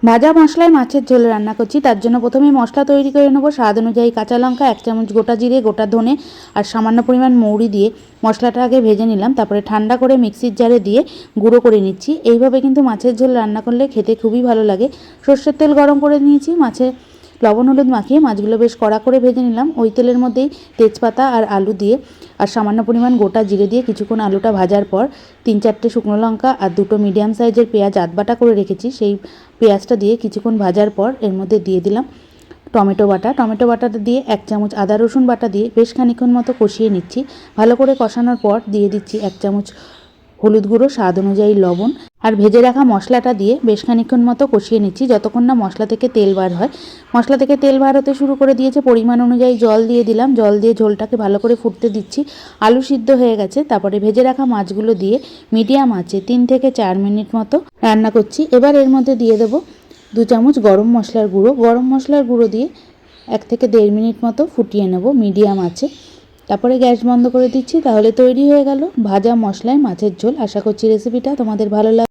ভাজা মশলায় মাছের ঝোল রান্না করছি। তার জন্য প্রথমে মশলা তৈরি করে নেব। স্বাদ অনুযায়ী কাঁচা লঙ্কা, 1 চামচ গোটা জিরে, গোটা ধনে আর সামান্য পরিমাণ মৌরি দিয়ে মশলাটা আগে ভেজে নিলাম। তারপরে ঠান্ডা করে মিক্সির জারে দিয়ে গুঁড়ো করে নিচ্ছি। এইভাবে কিন্তু মাছের ঝোল রান্না করলে খেতে খুবই ভালো লাগে। সর্ষের তেল গরম করে নিয়েছি, মাছে লবণ হলুদ মাখিয়ে মাছগুলো বেশ কড়া করে ভেজে নিলাম। ওই তেলের মধ্যেই তেজপাতা আর আলু দিয়ে আর সামান্য পরিমাণ গোটা জিরে দিয়ে কিছুক্ষণ আলুটা ভাজার পর 3-4টে শুকনো লঙ্কা আর 2টো মিডিয়াম সাইজের পেঁয়াজ আধবাটা করে রেখেছি, সেই পেঁয়াজটা দিয়ে কিছুক্ষণ ভাজার পর এর মধ্যে দিয়ে দিলাম টমেটো বাটাটা দিয়ে 1 চামচ আদা রসুন বাটা দিয়ে বেশ খানিক্ষণ মতো কষিয়ে নিচ্ছি। ভালো করে কষানোর পর দিয়ে দিচ্ছি 1 চামচ হলুদ গুঁড়ো, স্বাদ অনুযায়ী লবণ আর ভেজে রাখা মশলাটা দিয়ে বেশ খানিক্ষণ মতো কষিয়ে নিচ্ছি যতক্ষণ না মশলা থেকে তেল বার হয়। মশলা থেকে তেল বার হতে শুরু করে দিয়েছে, পরিমাণ অনুযায়ী জল দিয়ে দিলাম। জল দিয়ে ঝোলটাকে ভালো করে ফুটতে দিচ্ছি। আলু সিদ্ধ হয়ে গেছে, তারপরে ভেজে রাখা মাছগুলো দিয়ে মিডিয়াম আঁচে 3 থেকে 4 মিনিট মতো রান্না করছি। এবার এর মধ্যে দিয়ে দেবো 2 চামচ গরম মশলার গুঁড়ো দিয়ে 1 থেকে 1.5 মিনিট মতো ফুটিয়ে নেব মিডিয়াম আঁচে। তারপরে গ্যাস বন্ধ করে দিচ্ছি। তাহলে তৈরি হয়ে গেল ভাজা মশলায় মাছের ঝোল। আশা করছি রেসিপিটা তোমাদের ভালো লাগবে।